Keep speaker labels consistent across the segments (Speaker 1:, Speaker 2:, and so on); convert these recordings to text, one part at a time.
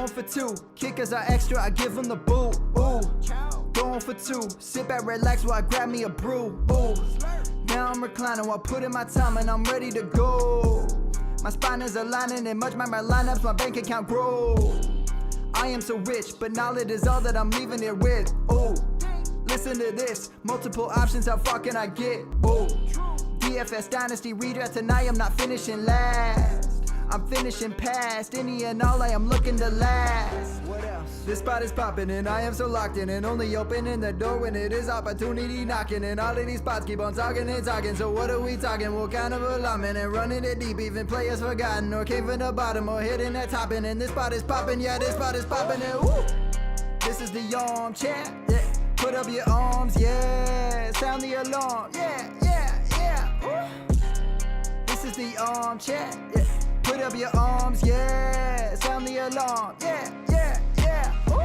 Speaker 1: Going for two, kickers are extra, I give them the boot. Ooh, going for two, sit back, relax while I grab me a brew. Ooh, now I'm reclining while putting my time and I'm ready to go. My spine is aligning and much my lineups, my bank account grow. I am so rich, but knowledge is all that I'm leaving it with. Ooh, listen to this, multiple options, how far can I get? Ooh, DFS Dynasty redraft tonight, I'm not finishing last. I'm finishing past any and all, I am looking to last. What else? This spot is popping and I am so locked in and only opening the door when it is opportunity knocking. And all of these spots keep on talking and talking. So what are we talking? What kind of alignment? And running it deep, even players forgotten or came from the bottom or hitting that top. And this spot is popping, yeah, this spot is popping. And woo! This is the armchair, yeah. Put up your arms, yeah. Sound the alarm, yeah, yeah, yeah. Woo! This is the armchair, yeah. Put up your arms, yeah. Sound the alarm, yeah, yeah, yeah. Woo!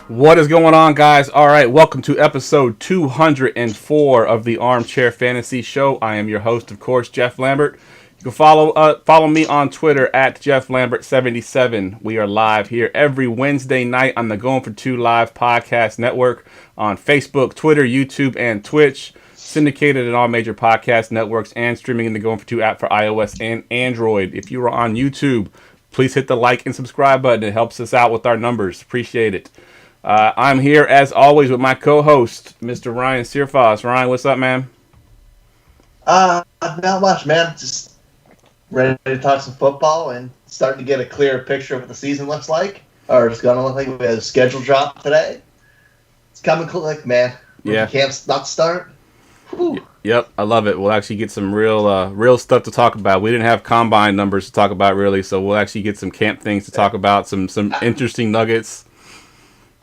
Speaker 2: What is going on, guys? All right, welcome to episode 204 of the Armchair Fantasy Show. I am your host, of course, Jeff Lambert. You can follow me on Twitter at JeffLambert77. We are live here every Wednesday night on the Going for Two Live podcast network on Facebook, Twitter, YouTube, and Twitch. Syndicated in all major podcast networks and streaming in the Going for Two app for iOS and Android. If you are on YouTube, please hit the like and subscribe button. It helps us out with our numbers. Appreciate it. I'm here, as always, with my co-host, Mr. Ryan Searfoss. Ryan, what's up, man?
Speaker 3: Not much, man. Just ready to talk some football and starting to get a clearer picture of what the season looks like. Or it's going to look like. We had a schedule drop today. It's coming quick, man.
Speaker 2: Yeah.
Speaker 3: Camp's not start. Whew.
Speaker 2: Yep, I love it. We'll actually get some real stuff to talk about. We didn't have combine numbers to talk about, really, so we'll actually get some camp things to talk about, some interesting nuggets.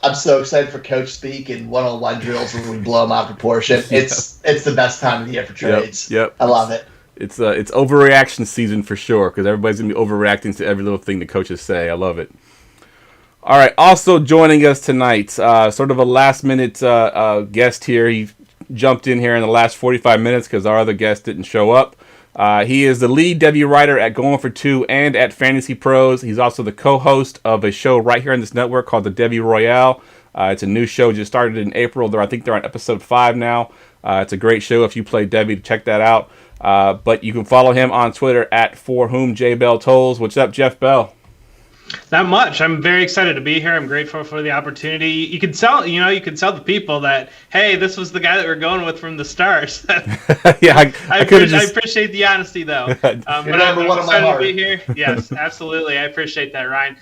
Speaker 3: I'm so excited for coach speak and one-on-one drills when we blow them out of proportion. It's the best time of the year for trades.
Speaker 2: Yep.
Speaker 3: I love it.
Speaker 2: It's overreaction season for sure, because everybody's going to be overreacting to every little thing the coaches say. I love it. All right, also joining us tonight, sort of a last-minute guest here. He jumped in here in the last 45 minutes because our other guest didn't show up. He is the lead Devy writer at Going for Two and at Fantasy Pros. He's also the co-host of a show right here on this network called the Devy Royale. It's a new show, just started in April. I think they're on episode 5 now. It's a great show. If you play Devy, check that out. But you can follow him on Twitter at @forwhomjbelltolls. What's up, Jeff Bell?
Speaker 4: Not much. I'm very excited to be here. I'm grateful for the opportunity. You can tell the people that, hey, this was the guy that we're going with from the start.
Speaker 2: Yeah,
Speaker 4: I appreciate the honesty, though. But I'm excited to be here. Yes, absolutely. I appreciate that, Ryan.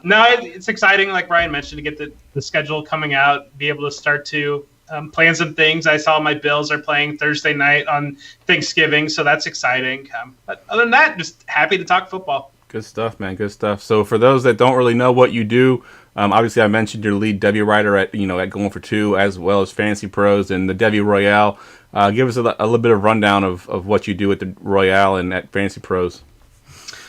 Speaker 4: It's exciting, like Ryan mentioned, to get the schedule coming out, be able to start to plan some things. I saw my Bills are playing Thursday night on Thanksgiving, so that's exciting. But other than that, just happy to talk football.
Speaker 2: Good stuff, man. Good stuff. So for those that don't really know what you do, obviously I mentioned your lead Devy writer at Going for Two, as well as Fantasy Pros and the Devy Royale. Give us a little bit of rundown of what you do at the Royale and at Fantasy Pros.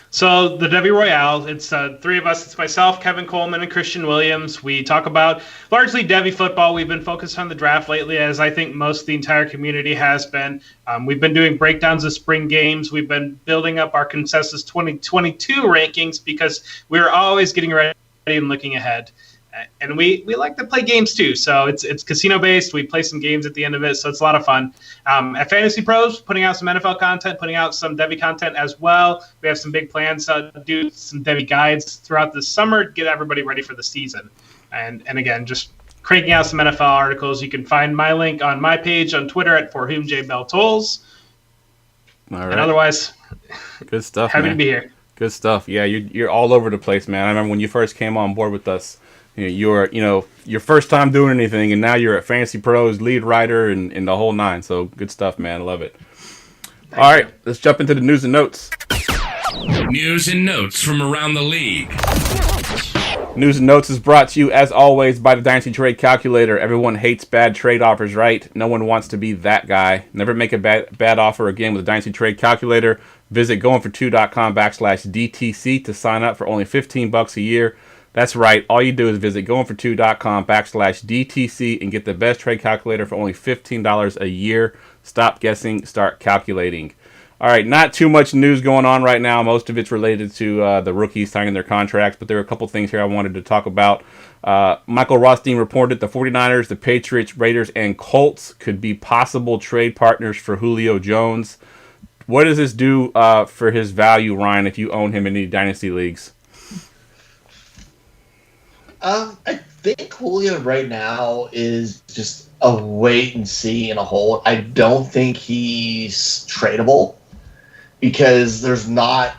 Speaker 4: So the Devy Royale, it's three of us. It's myself, Kevin Coleman, and Christian Williams. We talk about largely Devy football. We've been focused on the draft lately, as I think most of the entire community has been. We've been doing breakdowns of spring games. We've been building up our consensus 2022 rankings because we're always getting ready and looking ahead. And we like to play games too. So it's casino based. We play some games at the end of it. So it's a lot of fun. At Fantasy Pros, putting out some NFL content, putting out some Devy content as well. We have some big plans to do some Devy guides throughout the summer to get everybody ready for the season. And again, just cranking out some NFL articles. You can find my link on my page on Twitter at @forwhomjbelltolls.
Speaker 2: All right.
Speaker 4: And otherwise,
Speaker 2: good stuff.
Speaker 4: Happy
Speaker 2: man.
Speaker 4: to be here.
Speaker 2: Good stuff. Yeah, you're all over the place, man. I remember when you first came on board with us. You're your first time doing anything, and now you're at Fantasy Pros, lead writer, and the whole nine. So good stuff, man. I love it. All right, let's jump into the news and notes.
Speaker 5: News and notes from around the league.
Speaker 2: News and notes is brought to you, as always, by the Dynasty Trade Calculator. Everyone hates bad trade offers, right? No one wants to be that guy. Never make a bad offer again with the Dynasty Trade Calculator. Visit goingfor2.com/DTC to sign up for only $15 a year. That's right. All you do is visit goingfor2.com/DTC and get the best trade calculator for only $15 a year. Stop guessing, start calculating. All right, not too much news going on right now. Most of it's related to the rookies signing their contracts, but there are a couple things here I wanted to talk about. Michael Rothstein reported the 49ers, the Patriots, Raiders, and Colts could be possible trade partners for Julio Jones. What does this do for his value, Ryan, if you own him in any dynasty leagues?
Speaker 3: I think Julio right now is just a wait and see and a hold. I don't think he's tradable because there's no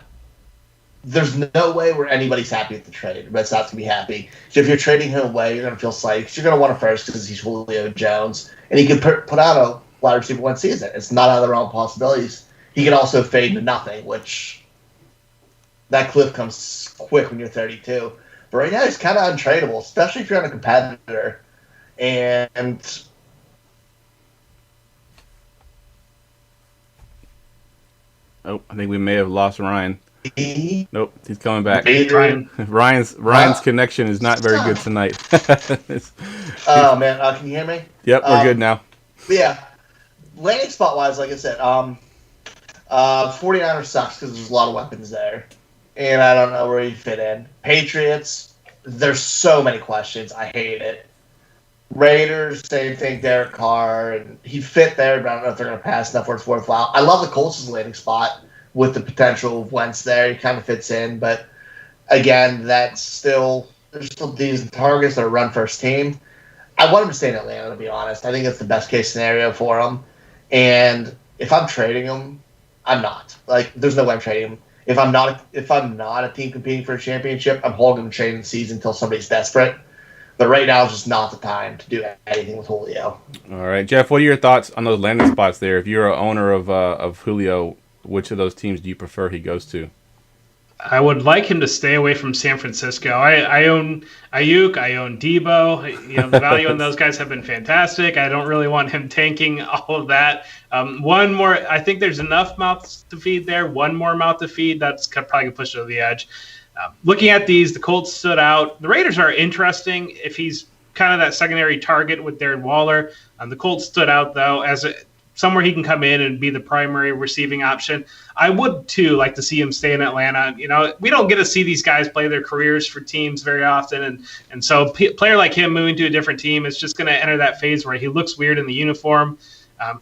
Speaker 3: way where anybody's happy with the trade. Red's not going to be happy. So if you're trading him away, you're going to feel psyched because you're going to want him first because he's Julio Jones. And he could put out a wide receiver one season. It's not out of the realm of possibilities. He can also fade to nothing, which that cliff comes quick when you're 32. But right now, he's kind of untradeable, especially if you're on a competitor. And
Speaker 2: oh, I think we may have lost Ryan. Nope, he's coming back. Ryan's connection is not very good tonight.
Speaker 3: Oh, man. Can you hear me?
Speaker 2: Yep, we're good now.
Speaker 3: Yeah. Landing spot-wise, like I said, 49ers sucks because there's a lot of weapons there. And I don't know where you fit in. Patriots, there's so many questions. I hate it. Raiders, same thing. Derek Carr, and he fit there, but I don't know if they're going to pass enough where it's worthwhile. I love the Colts' landing spot with the potential of Wentz there. He kind of fits in, but again, there's still decent targets that are run first team. I want him to stay in Atlanta, to be honest. I think that's the best case scenario for him. And if I'm trading him, I'm not. Like, there's no way I'm trading him. If I'm not a team competing for a championship, I'm holding him trading the season until somebody's desperate. But right now is just not the time to do anything with Julio.
Speaker 2: All right, Jeff, what are your thoughts on those landing spots there? If you're an owner of Julio, which of those teams do you prefer he goes to?
Speaker 4: I would like him to stay away from San Francisco. I own Ayuk. I own Tebow. The value on those guys have been fantastic. I don't really want him tanking all of that. One more. I think there's enough mouths to feed there. One more mouth to feed. That's probably going to push it over the edge. Looking at these, the Colts stood out. The Raiders are interesting if he's kind of that secondary target with Darren Waller. The Colts stood out, though, as somewhere he can come in and be the primary receiving option. I would, too, like to see him stay in Atlanta. We don't get to see these guys play their careers for teams very often. And so a player like him moving to a different team is just going to enter that phase where he looks weird in the uniform.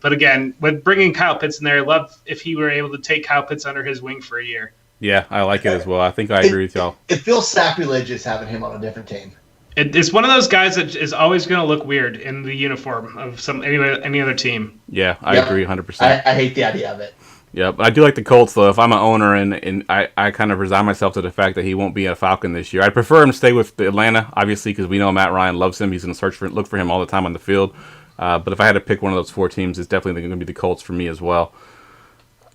Speaker 4: But again, with bringing Kyle Pitts in there, I'd love if he were able to take Kyle Pitts under his wing for a year.
Speaker 2: Yeah, I like it as well. I think I agree with y'all.
Speaker 3: It feels sacrilegious having him on a different team.
Speaker 4: It's one of those guys that is always going to look weird in the uniform of any other team.
Speaker 2: Yeah, I agree 100%.
Speaker 3: I hate the idea of it.
Speaker 2: Yeah, but I do like the Colts, though. If I'm an owner and I kind of resign myself to the fact that he won't be a Falcon this year, I'd prefer him to stay with Atlanta, obviously, because we know Matt Ryan loves him. He's going to look for him all the time on the field. But if I had to pick one of those four teams, it's definitely going to be the Colts for me as well.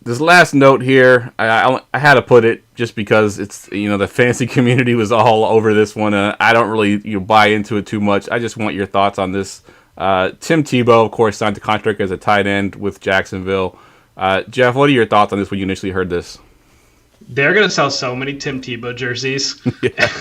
Speaker 2: This last note here, I had to put it just because it's the fantasy community was all over this one, and I don't really buy into it too much. I just want your thoughts on this. Tim Tebow, of course, signed the contract as a tight end with Jacksonville. Jeff, what are your thoughts on this when you initially heard this?
Speaker 4: They're going to sell so many Tim Tebow jerseys.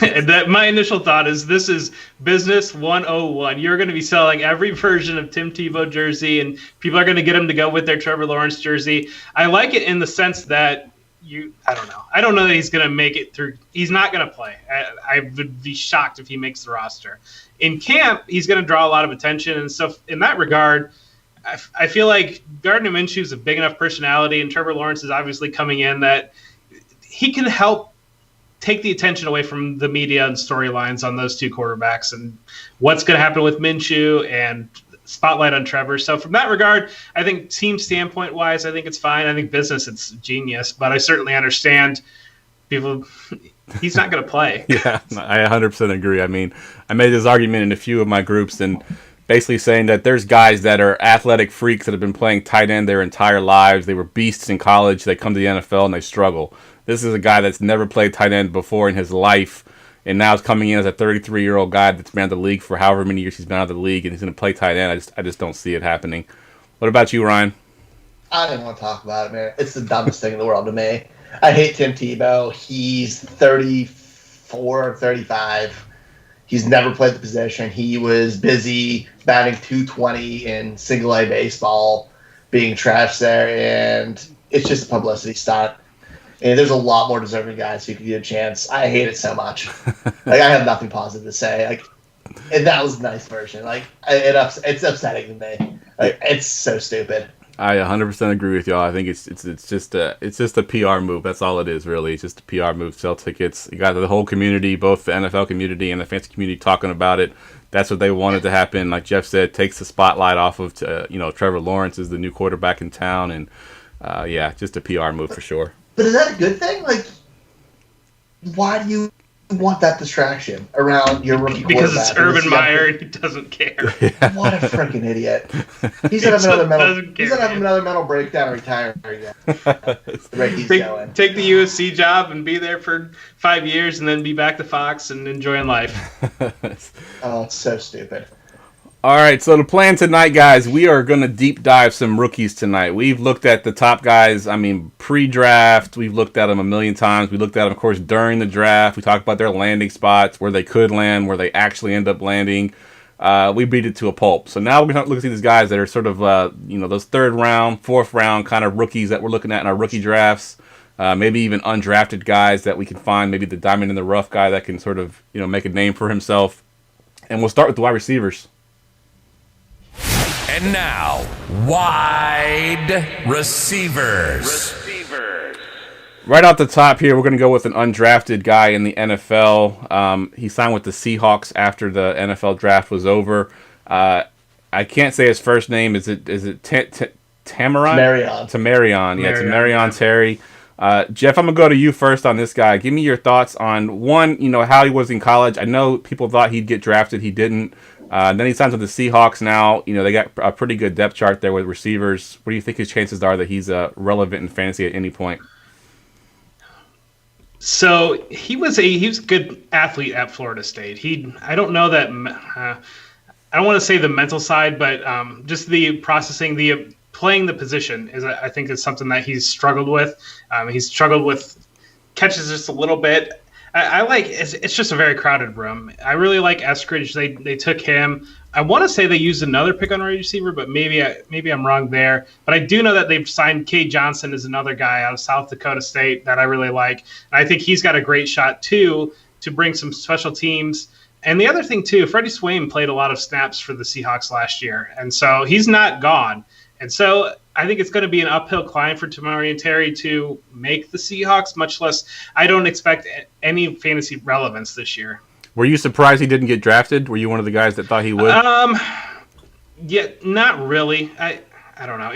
Speaker 4: And my initial thought is this is business 101. You're going to be selling every version of Tim Tebow jersey, and people are going to get them to go with their Trevor Lawrence jersey. I like it in the sense that I don't know. I don't know that he's going to make it through. He's not going to play. I would be shocked if he makes the roster. In camp, he's going to draw a lot of attention and stuff. In that regard, I feel like Gardner Minshew is a big enough personality, and Trevor Lawrence is obviously coming in that he can help take the attention away from the media and storylines on those two quarterbacks and what's going to happen with Minshew and spotlight on Trevor. So from that regard, I think team standpoint wise, I think it's fine. I think business, it's genius, but I certainly understand people. He's not going to play.
Speaker 2: Yeah, I 100% agree. I mean, I made this argument in a few of my groups and basically saying that there's guys that are athletic freaks that have been playing tight end their entire lives. They were beasts in college. They come to the NFL and they struggle. This is a guy that's never played tight end before in his life, and now is coming in as a 33-year-old guy that's been out of the league for however many years he's been out of the league, and he's going to play tight end. I just don't see it happening. What about you, Ryan?
Speaker 3: I didn't want to talk about it, man. It's the dumbest thing in the world to me. I hate Tim Tebow. He's 34 or 35. He's never played the position. He was busy batting .220 in single-A baseball, being trashed there, and it's just a publicity stunt. And there's a lot more deserving guys who could get a chance. I hate it so much. Like, I have nothing positive to say. Like, and that was a nice version. Like, it's upsetting to me. Like, it's so stupid.
Speaker 2: I 100% agree with y'all. I think it's just a PR move. That's all it is, really. It's just a PR move. Sell tickets. You got the whole community, both the NFL community and the fantasy community, talking about it. That's what they wanted to happen. Like Jeff said, takes the spotlight off of Trevor Lawrence is the new quarterback in town, and just a PR move for sure.
Speaker 3: But is that a good thing? Like, why do you want that distraction around your rookie
Speaker 4: because
Speaker 3: quarterback?
Speaker 4: It's Urban Meyer and he doesn't care.
Speaker 3: What a freaking idiot! He's gonna have another mental breakdown and retire again. The rate he's going.
Speaker 4: Take the USC job and be there for 5 years, and then be back to Fox and enjoying life.
Speaker 3: Oh, it's so stupid.
Speaker 2: All right, so the plan tonight, guys, we are going to deep dive some rookies tonight. We've looked at the top guys, pre-draft. We've looked at them a million times. We looked at them, of course, during the draft. We talked about their landing spots, where they could land, where they actually end up landing. We beat it to a pulp. So now we're going to look at these guys that are sort of, those third round, fourth round kind of rookies that we're looking at in our rookie drafts. Maybe even undrafted guys that we can find, maybe the diamond in the rough guy that can sort of, make a name for himself. And we'll start with the wide receivers.
Speaker 5: And now, wide receivers.
Speaker 2: Right off the top here, we're going to go with an undrafted guy in the NFL. He signed with the Seahawks after the NFL draft was over. I can't say his first name. Is it Tamarion? Tamarion. Yeah, Tamarion Terry. Jeff, I'm going to go to you first on this guy. Give me your thoughts on, one, how he was in college. I know people thought he'd get drafted. He didn't. Then he signs with the Seahawks now. They got a pretty good depth chart there with receivers. What do you think his chances are that he's relevant in fantasy at any point?
Speaker 4: So he was a good athlete at Florida State. I don't know that I don't want to say the mental side, but just the processing, the playing the position I think is something that he's struggled with. He's struggled with catches just a little bit. I like it's just a very crowded room. I really like Eskridge. They took him. I want to say they used another pick on wide receiver, but maybe I'm wrong there. But I do know that they've signed Cade Johnson as another guy out of South Dakota State that I really like. And I think he's got a great shot too to bring some special teams. And the other thing too, Freddie Swain played a lot of snaps for the Seahawks last year, and so he's not gone. And so I think it's going to be an uphill climb for Tamarion Terry to make the Seahawks, much less I don't expect any fantasy relevance this year.
Speaker 2: Were you surprised he didn't get drafted? Were you one of the guys that thought he would?
Speaker 4: Yeah, not really. I don't know.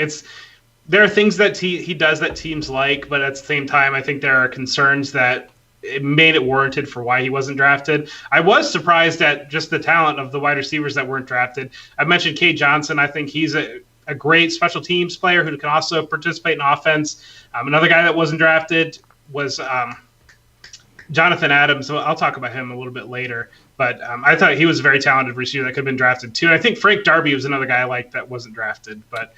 Speaker 4: There are things that he does that teams like, but at the same time, I think there are concerns that it made it warranted for why he wasn't drafted. I was surprised at just the talent of the wide receivers that weren't drafted. I mentioned Cade Johnson. I think he's a great special teams player who can also participate in offense. Another guy that wasn't drafted was Jonathan Adams. So I'll talk about him a little bit later. But I thought he was a very talented receiver that could have been drafted too. And I think Frank Darby was another guy I liked that wasn't drafted. But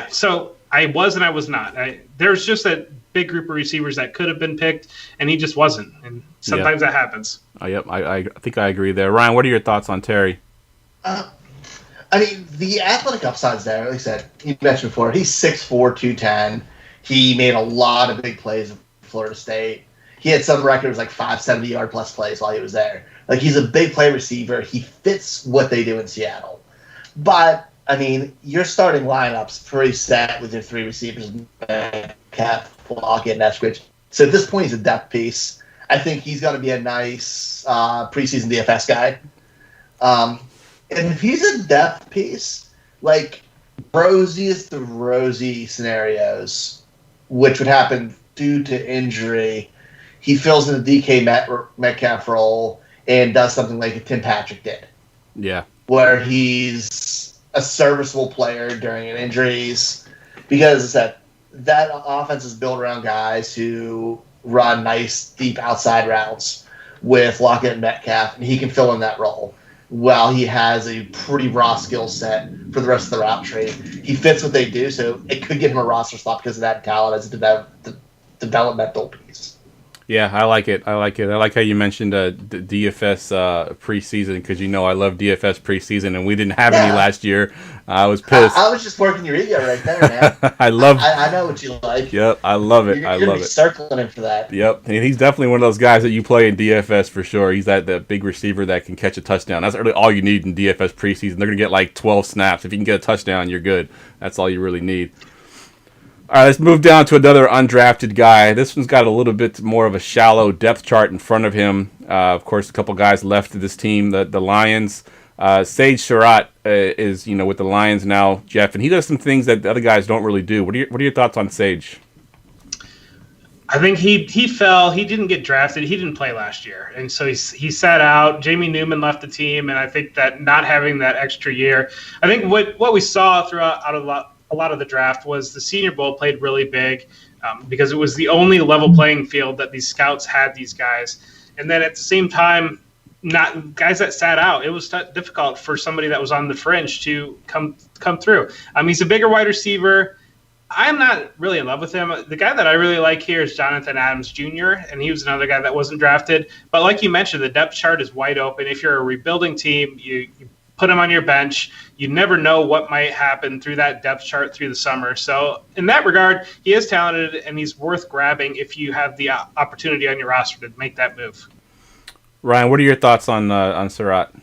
Speaker 4: so I was and I was not. There's just a big group of receivers that could have been picked, and he just wasn't. And sometimes that happens.
Speaker 2: Yep, I think I agree there. Ryan, what are your thoughts on Terry?
Speaker 3: The athletic upside's there. Like I said, you mentioned before, he's 6'4", 210. He made a lot of big plays at Florida State. He had some records like 570-yard plus plays while he was there. Like, he's a big play receiver. He fits what they do in Seattle. But, your starting lineup's pretty set with your three receivers, Metcalf, Lockett, and Eskridge. So at this point, he's a depth piece. I think he's going to be a nice preseason DFS guy. And if he's a depth piece, like rosiest of rosy scenarios, which would happen due to injury, he fills in the DK Metcalf role and does something like Tim Patrick did.
Speaker 2: Yeah.
Speaker 3: Where he's a serviceable player during injuries. Because that offense is built around guys who run nice, deep outside routes with Lockett and Metcalf, and he can fill in that role. While he has a pretty raw skill set for the rest of the route tree, he fits what they do, so it could give him a roster spot because of that talent as a developmental piece.
Speaker 2: Yeah, I like it. I like how you mentioned the DFS preseason because I love DFS preseason, and we didn't have any last year. I was pissed.
Speaker 3: I was just working your ego right there, man. I know what you like.
Speaker 2: Yep, I love it.
Speaker 3: You're gonna be circling him for that.
Speaker 2: Yep, and he's definitely one of those guys that you play in DFS for sure. He's that big receiver that can catch a touchdown. That's really all you need in DFS preseason. They're gonna get like 12 snaps. If you can get a touchdown, you're good. That's all you really need. All right, let's move down to another undrafted guy. This one's got a little bit more of a shallow depth chart in front of him. Of course, a couple guys left of this team, the Lions. Sage Surratt is with the Lions now, Jeff, and he does some things that the other guys don't really do. What are your thoughts on Sage?
Speaker 4: I think he fell. He didn't get drafted. He didn't play last year, and so he sat out. Jamie Newman left the team, and I think that not having that extra year, I think what we saw throughout a lot of the draft was the Senior Bowl played really big because it was the only level playing field that these scouts had these guys. And then at the same time, not guys that sat out, it was difficult for somebody that was on the fringe to come through. He's a bigger wide receiver. I'm not really in love with him. The guy that I really like here is Jonathan Adams Jr., and he was another guy that wasn't drafted. But like you mentioned, the depth chart is wide open. If you're a rebuilding team, you put him on your bench. You never know what might happen through that depth chart through the summer. So in that regard, he is talented and he's worth grabbing if you have the opportunity on your roster to make that move.
Speaker 2: Ryan, what are your thoughts on Surratt?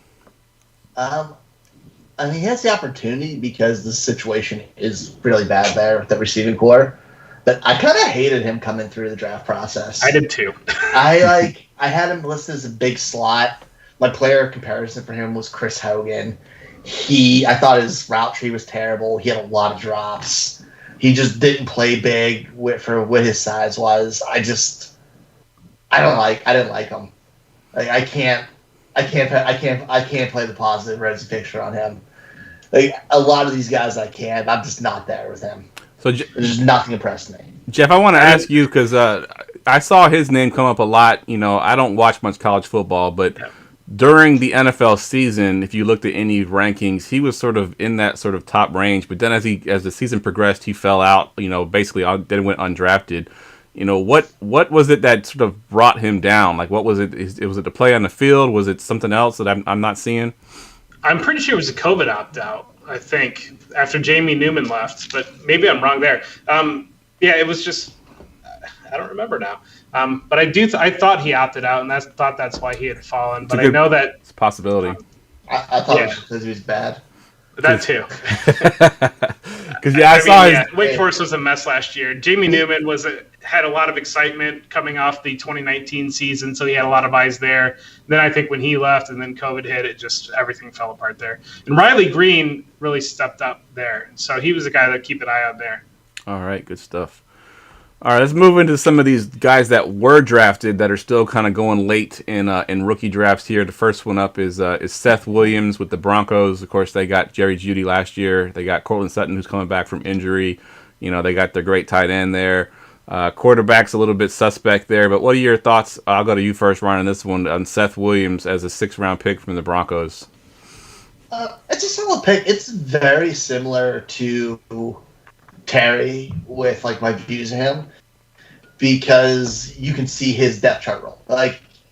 Speaker 3: He has the opportunity because the situation is really bad there with the receiving core. But I kind of hated him coming through the draft process.
Speaker 4: I did too.
Speaker 3: I had him listed as a big slot. My player comparison for him was Chris Hogan. I thought his route tree was terrible. He had a lot of drops. He just didn't play big for what his size was. I didn't like him. Like I can't play the positive rosy picture on him. Like a lot of these guys I can. I'm just not there with him. So there's nothing impressed me.
Speaker 2: Jeff, I want to ask you because I saw his name come up a lot. I don't watch much college football, but during the NFL season, if you looked at any rankings, he was sort of in that sort of top range. But then as the season progressed, he fell out. Basically then went undrafted. What was it that sort of brought him down? Like, what was it? Was it the play on the field? Was it something else that I'm not seeing?
Speaker 4: I'm pretty sure it was a COVID opt-out, I think, after Jamie Newman left. But maybe I'm wrong there. It was just – I don't remember now. But I thought he opted out, and thought that's why he had fallen. But I know that
Speaker 2: it's a possibility.
Speaker 3: I thought it was because he was bad.
Speaker 4: That too.
Speaker 2: Because I saw
Speaker 4: Wake Forest was a mess last year. Jamie Newman had a lot of excitement coming off the 2019 season, so he had a lot of eyes there. Then I think when he left and then COVID hit, everything fell apart there. And Riley Green really stepped up there, so he was a guy that keep an eye on there.
Speaker 2: All right, good stuff. All right, let's move into some of these guys that were drafted that are still kind of going late in rookie drafts here. The first one up is Seth Williams with the Broncos. Of course, they got Jerry Jeudy last year. They got Cortland Sutton, who's coming back from injury. They got their great tight end there. Quarterback's a little bit suspect there. But what are your thoughts? I'll go to you first, Ryan, on this one, on Seth Williams as a 6th-round pick from the Broncos.
Speaker 3: It's a solid pick. It's very similar to Terry with my views of him because you can see his depth chart role.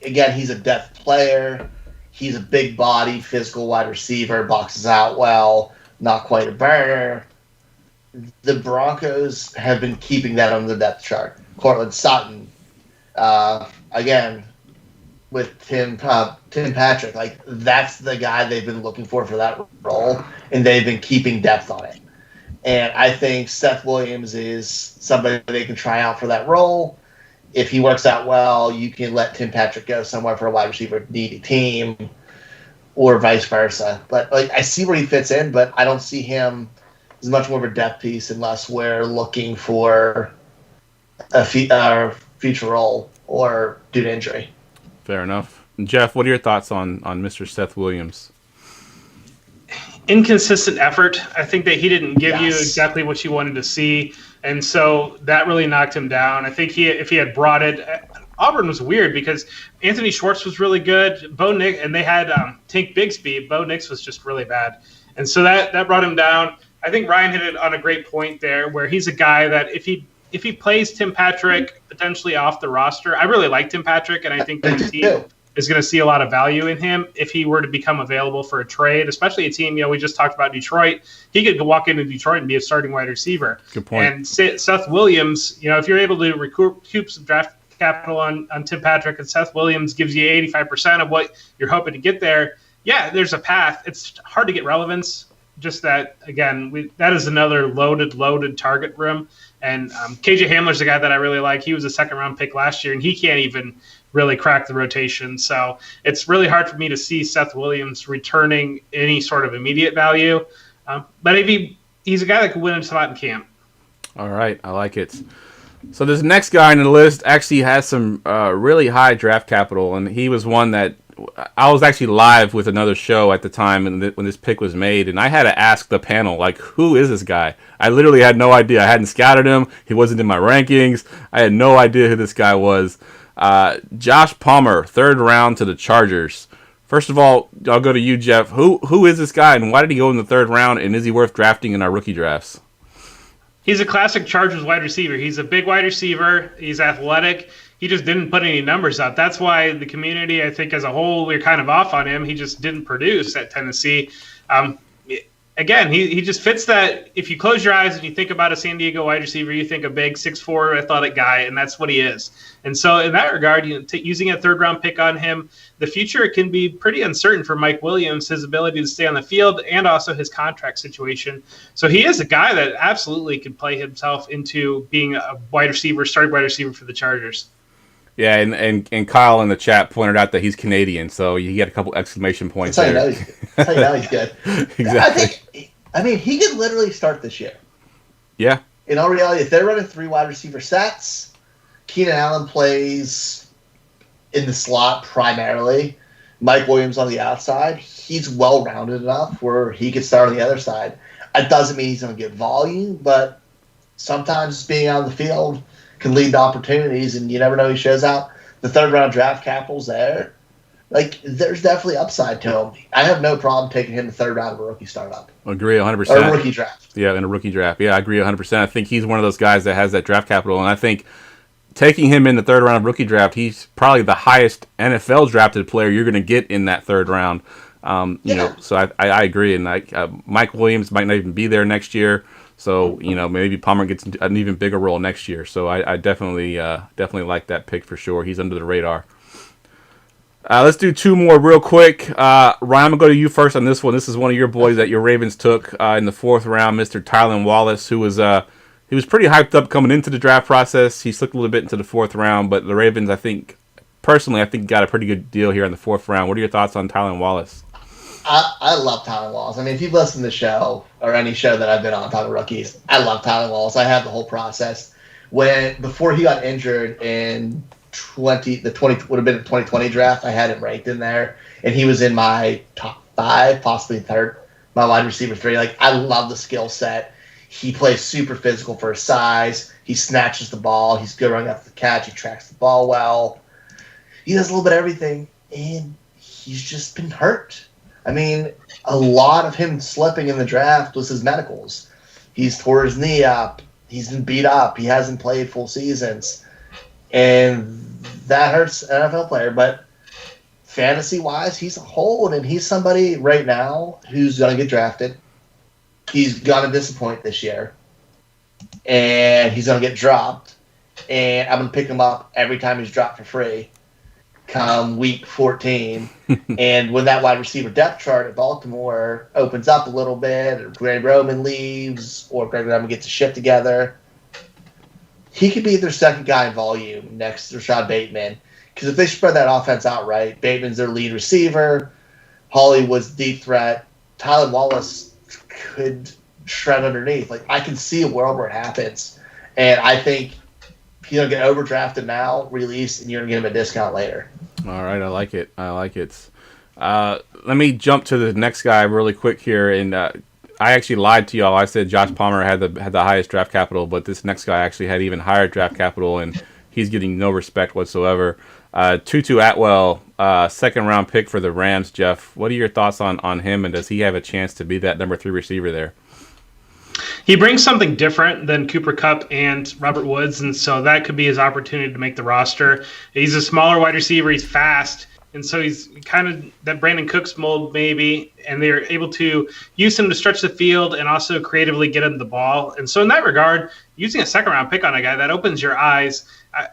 Speaker 3: Again, he's a depth player. He's a big body, physical wide receiver, boxes out well, not quite a burner. The Broncos have been keeping that on the depth chart. Cortland Sutton, again, with Tim Patrick, that's the guy they've been looking for that role, and they've been keeping depth on it. And I think Seth Williams is somebody they can try out for that role. If he works out well, you can let Tim Patrick go somewhere for a wide receiver needy team or vice versa. But I see where he fits in, but I don't see him as much more of a depth piece unless we're looking for a future role or due to injury.
Speaker 2: Fair enough. Jeff, what are your thoughts on Mr. Seth Williams?
Speaker 4: Inconsistent effort. I think that he didn't give you exactly what you wanted to see, and so that really knocked him down. I think if he had brought it, Auburn was weird because Anthony Schwartz was really good. Bo Nix, and they had Tank Bigsby. Bo Nix was just really bad, and so that brought him down. I think Ryan hit it on a great point there, where he's a guy that if he if he plays Tim Patrick potentially off the roster, I really like Tim Patrick, and I think the team is going to see a lot of value in him if he were to become available for a trade, especially a team, we just talked about Detroit. He could walk into Detroit and be a starting wide receiver.
Speaker 2: Good point.
Speaker 4: And Seth Williams, if you're able to recoup some draft capital on Tim Patrick, and Seth Williams gives you 85% of what you're hoping to get there, yeah, there's a path. It's hard to get relevance. Just that, again, that is another loaded target room. And KJ Hamler's a guy that I really like. He was a second-round pick last year, and he can't even really crack the rotation. So it's really hard for me to see Seth Williams returning any sort of immediate value. But he's a guy that could win a spot in camp.
Speaker 2: All right, I like it. So this next guy on the list actually has some really high draft capital, and he was one that I was actually live with another show at the time when this pick was made, and I had to ask the panel, like, who is this guy? I literally had no idea. I hadn't scouted him. He wasn't in my rankings. I had no idea who this guy was. Josh Palmer, 3rd round to the Chargers. First of all, I'll go to you, Jeff. Who is this guy, and why did he go in the 3rd round, and is he worth drafting in our rookie drafts?
Speaker 4: He's a classic Chargers wide receiver. He's a big wide receiver. He's athletic. He just didn't put any numbers up. That's why the community, I think, as a whole, we're kind of off on him. He just didn't produce at Tennessee. Again, he just fits that. If you close your eyes and you think about a San Diego wide receiver, you think a big 6'4" athletic guy, and that's what he is. And so in that regard, using a 3rd-round pick on him, the future can be pretty uncertain for Mike Williams, his ability to stay on the field, and also his contract situation. So he is a guy that absolutely could play himself into being a starting wide receiver for the Chargers.
Speaker 2: Yeah, and Kyle in the chat pointed out that he's Canadian, so he had a couple exclamation points there.
Speaker 3: That's how you know he's good.
Speaker 2: Exactly.
Speaker 3: He could literally start this year.
Speaker 2: Yeah.
Speaker 3: In all reality, if they're running 3 wide receiver sets, Keenan Allen plays in the slot primarily. Mike Williams on the outside. He's well-rounded enough where he could start on the other side. It doesn't mean he's going to get volume, but sometimes being out on the field can lead to opportunities, and you never know who shows out. The 3rd-round draft capital's there. There's definitely upside to him. I have no problem taking him the 3rd round of a rookie startup.
Speaker 2: Agree 100%.
Speaker 3: Or a rookie draft.
Speaker 2: Yeah, in a rookie draft. Yeah, I agree 100%. I think he's one of those guys that has that draft capital, and I think taking him in the 3rd round of rookie draft, he's probably the highest NFL drafted player you're going to get in that 3rd round. So I agree, and Mike Williams might not even be there next year. So, maybe Palmer gets an even bigger role next year. So I definitely like that pick for sure. He's under the radar. Let's do 2 more real quick. Ryan, I'm going to go to you first on this one. This is one of your boys that your Ravens took in the 4th round, Mr. Tylan Wallace, who was he was pretty hyped up coming into the draft process. He slipped a little bit into the 4th round, but the Ravens, I think, got a pretty good deal here in the 4th round. What are your thoughts on Tylan Wallace?
Speaker 3: I love Tylan Wallace. I mean, if you've listened to the show or any show that I've been on talking rookies, I love Tylan Wallace. I have the whole process. Before he got injured in would have been the 2020 draft, I had him ranked in there, and he was in my top 5, possibly 3rd, my wide receiver 3. I love the skill set. He plays super physical for his size. He snatches the ball. He's good running after the catch. He tracks the ball well. He does a little bit of everything, and he's just been hurt. I mean, a lot of him slipping in the draft was his medicals. He's tore his knee up. He's been beat up. He hasn't played full seasons. And that hurts an NFL player. But fantasy-wise, he's a hold, and he's somebody right now who's going to get drafted. He's going to disappoint this year. And he's going to get dropped. And I'm going to pick him up every time he's dropped for free come week 14. And when that wide receiver depth chart at Baltimore opens up a little bit, or Greg Roman leaves, or Greg Roman gets a shit together, he could be their 2nd guy in volume next to Rashad Bateman. Because if they spread that offense out right, Bateman's their lead receiver, Hollywood's deep threat, Tylan Wallace could shred underneath. I can see a world where it happens. And I think he's going to get overdrafted now, released, and you're going to get him a discount later.
Speaker 2: All right, I like it. Let me jump to the next guy really quick here, and I actually lied to y'all. I said Josh Palmer had the highest draft capital, but this next guy actually had even higher draft capital, and he's getting no respect whatsoever. Tutu Atwell, 2nd round pick for the Rams. Jeff, what are your thoughts on him, and does he have a chance to be that number 3 receiver there?
Speaker 4: He brings something different than Cooper Kupp and Robert Woods, and so that could be his opportunity to make the roster. He's a smaller wide receiver. He's fast, and so he's kind of that Brandon Cooks mold maybe, and they're able to use him to stretch the field and also creatively get him the ball. And so in that regard, using a second-round pick on a guy, that opens your eyes.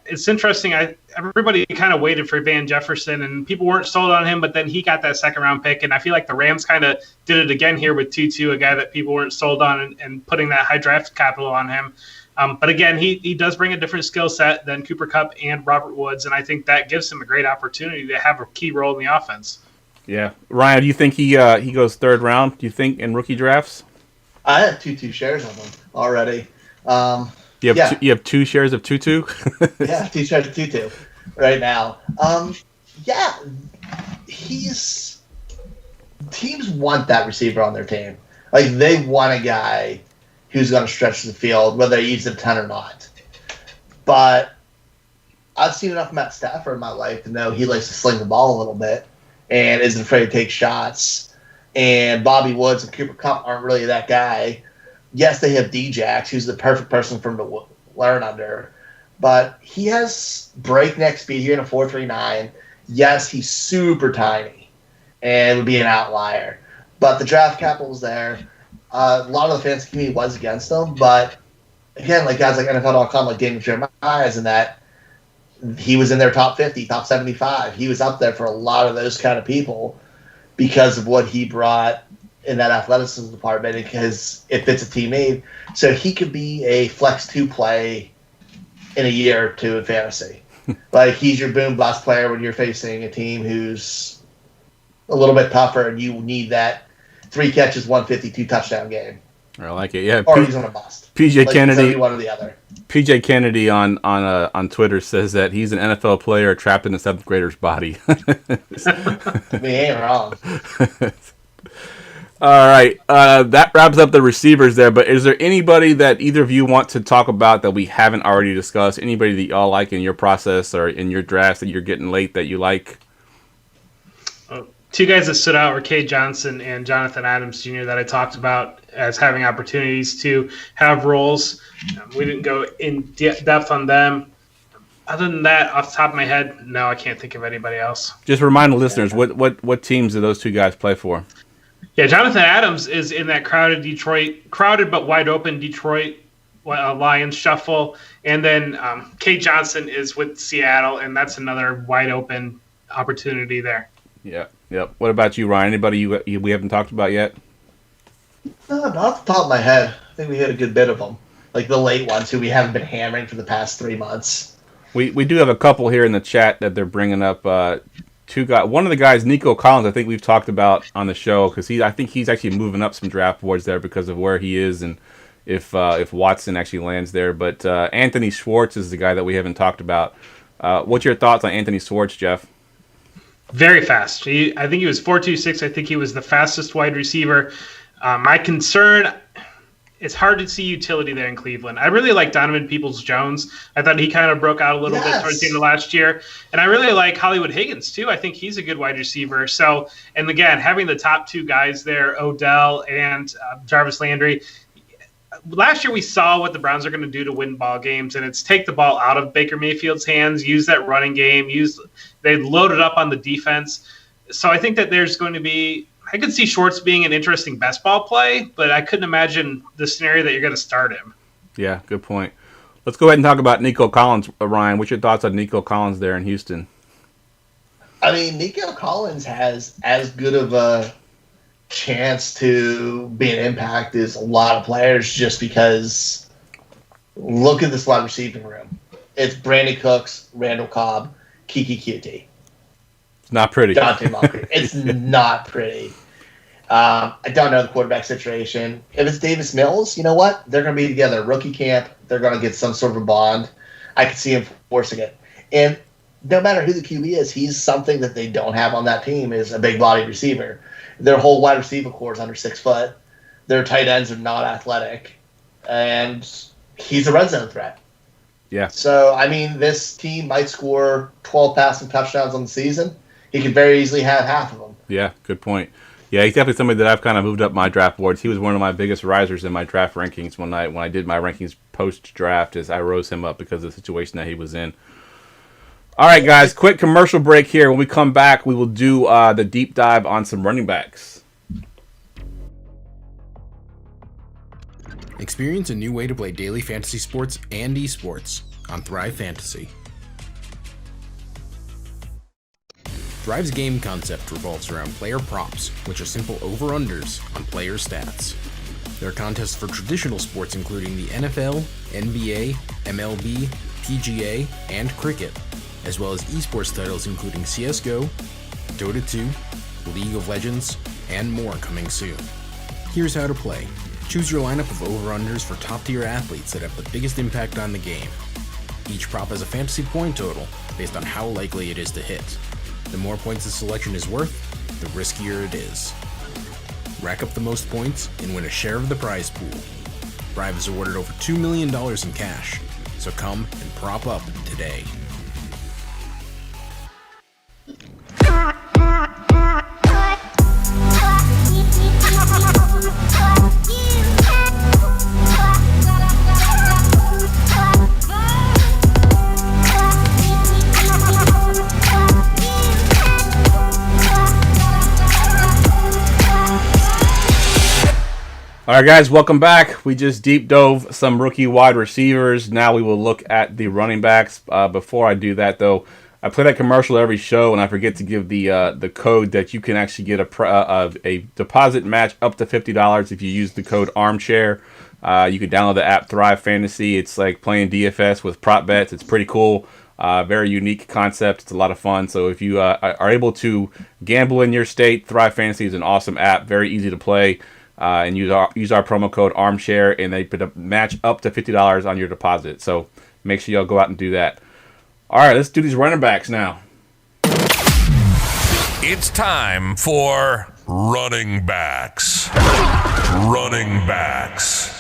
Speaker 4: It's interesting. Everybody kind of waited for Van Jefferson, and people weren't sold on him, but then he got that second-round pick, and I feel like the Rams kind of did it again here with Tutu, a guy that people weren't sold on, and putting that high draft capital on him. But again, he does bring a different skill set than Cooper Kupp and Robert Woods, and I think that gives him a great opportunity to have a key role in the offense.
Speaker 2: Yeah. Ryan, do you think he goes third round, do you think, in rookie drafts?
Speaker 3: I have Tutu shares of him already.
Speaker 2: You have 2 shares of Tutu?
Speaker 3: Yeah, 2 shares of Tutu right now. Teams want that receiver on their team. Like, they want a guy who's going to stretch the field, whether they use it a ton or not. But I've seen enough Matt Stafford in my life to know he likes to sling the ball a little bit and isn't afraid to take shots. And Bobby Woods and Cooper Kupp aren't really that guy. Yes, they have D-Jax, who's the perfect person for him to learn under. But he has breakneck speed here in a 4.39. Yes, he's super tiny and would be an outlier. But the draft capital is there. A lot of the fantasy community was against him. But, again, like guys like NFL.com, like Daniel Jeremiah, and that he was in their top 50, top 75. He was up there for a lot of those kind of people because of what he brought in that athleticism department, because it fits a team need. So he could be a flex 2 play in a year or 2 in fantasy. Like, he's your boom bust player when you're facing a team who's a little bit tougher and you need that 3 catches, 152 touchdown game.
Speaker 2: I like it. Yeah.
Speaker 3: Or he's on a bust.
Speaker 2: PJ Kennedy,
Speaker 3: one or the other.
Speaker 2: PJ Kennedy on Twitter says that he's an NFL player trapped in a 7th grader's body.
Speaker 3: I mean, he ain't wrong.
Speaker 2: All right, that wraps up the receivers there, but is there anybody that either of you want to talk about that we haven't already discussed? Anybody that y'all like in your process or in your drafts that you're getting late that you like?
Speaker 4: 2 guys that stood out were Kay Johnson and Jonathan Adams Jr. that I talked about as having opportunities to have roles. We didn't go in depth on them. Other than that, off the top of my head, no, I can't think of anybody else.
Speaker 2: Just remind the listeners, what teams do those 2 guys play for?
Speaker 4: Yeah, Jonathan Adams is in that crowded but wide open Detroit Lions shuffle. And then Kate Johnson is with Seattle, and that's another wide open opportunity there.
Speaker 2: Yeah. Yep. What about you, Ryan? Anybody we haven't talked about yet?
Speaker 3: No, not off the top of my head. I think we hit a good bit of them. Like the late ones who we haven't been hammering for the past 3 months.
Speaker 2: We do have a couple here in the chat that they're bringing up. 2 guys. One of the guys, Nico Collins, I think we've talked about on the show because I think he's actually moving up some draft boards there because of where he is and if Watson actually lands there. But Anthony Schwartz is the guy that we haven't talked about. What's your thoughts on Anthony Schwartz, Jeff?
Speaker 4: Very fast. I think he was 4.26. I think he was the fastest wide receiver. My concern, it's hard to see utility there in Cleveland. I really like Donovan Peoples-Jones. I thought he kind of broke out a little bit towards the end of last year. And I really like Hollywood Higgins, too. I think he's a good wide receiver. So, and again, having the top 2 guys there, Odell and Jarvis Landry, last year we saw what the Browns are going to do to win ball games, and it's take the ball out of Baker Mayfield's hands, use that running game, they loaded up on the defense. So I think that there's going to be – I could see Schwartz being an interesting best ball play, but I couldn't imagine the scenario that you're going to start him.
Speaker 2: Yeah, good point. Let's go ahead and talk about Nico Collins, Ryan. What's your thoughts on Nico Collins there in Houston?
Speaker 3: I mean, Nico Collins has as good of a chance to be an impact as a lot of players just because look at this wide receiving room. It's Brandon Cooks, Randall Cobb, Kiki QT.
Speaker 2: It's not pretty.
Speaker 3: Dante Moncrief. It's not pretty. I don't know the quarterback situation. If it's Davis Mills, you know what? They're going to be together. Rookie camp. They're going to get some sort of a bond. I could see him forcing it. And no matter who the QB is, he's something that they don't have on that team is a big-bodied receiver. Their whole wide receiver core is under 6 foot. Their tight ends are not athletic. And he's a red zone threat.
Speaker 2: Yeah.
Speaker 3: So, I mean, this team might score 12 passing touchdowns on the season. He could very easily have half of them.
Speaker 2: Yeah, good point. Yeah, he's definitely somebody that I've kind of moved up my draft boards. He was one of my biggest risers in my draft rankings when I did my rankings post-draft, is I rose him up because of the situation that he was in. All right, guys, quick commercial break here. When we come back, we will do the deep dive on some running backs.
Speaker 6: Experience a new way to play daily fantasy sports and esports on Thrive Fantasy. Thrive's game concept revolves around player props, which are simple over-unders on player stats. There are contests for traditional sports including the NFL, NBA, MLB, PGA, and cricket, as well as esports titles including CSGO, Dota 2, League of Legends, and more coming soon. Here's how to play. Choose your lineup of over-unders for top-tier athletes that have the biggest impact on the game. Each prop has a fantasy point total based on how likely it is to hit. The more points the selection is worth, the riskier it is. Rack up the most points and win a share of the prize pool. Thrive is awarded over $2 million in cash, so come and prop up today.
Speaker 2: All right, guys, welcome back. We just deep dove some rookie wide receivers. Now we will look at the running backs. Before I do that, though, I play that commercial every show, and I forget to give the code that you can actually get a deposit match up to $50 if you use the code Armchair. You can download the app Thrive Fantasy. It's like playing DFS with prop bets. It's pretty cool. Very unique concept. It's a lot of fun. So if you are able to gamble in your state, Thrive Fantasy is an awesome app. Very easy to play. And use our promo code Armchair, and they put a match up to $50 on your deposit. So make sure y'all go out and do that. All right, let's do these running backs now.
Speaker 5: It's time for running backs. Running backs.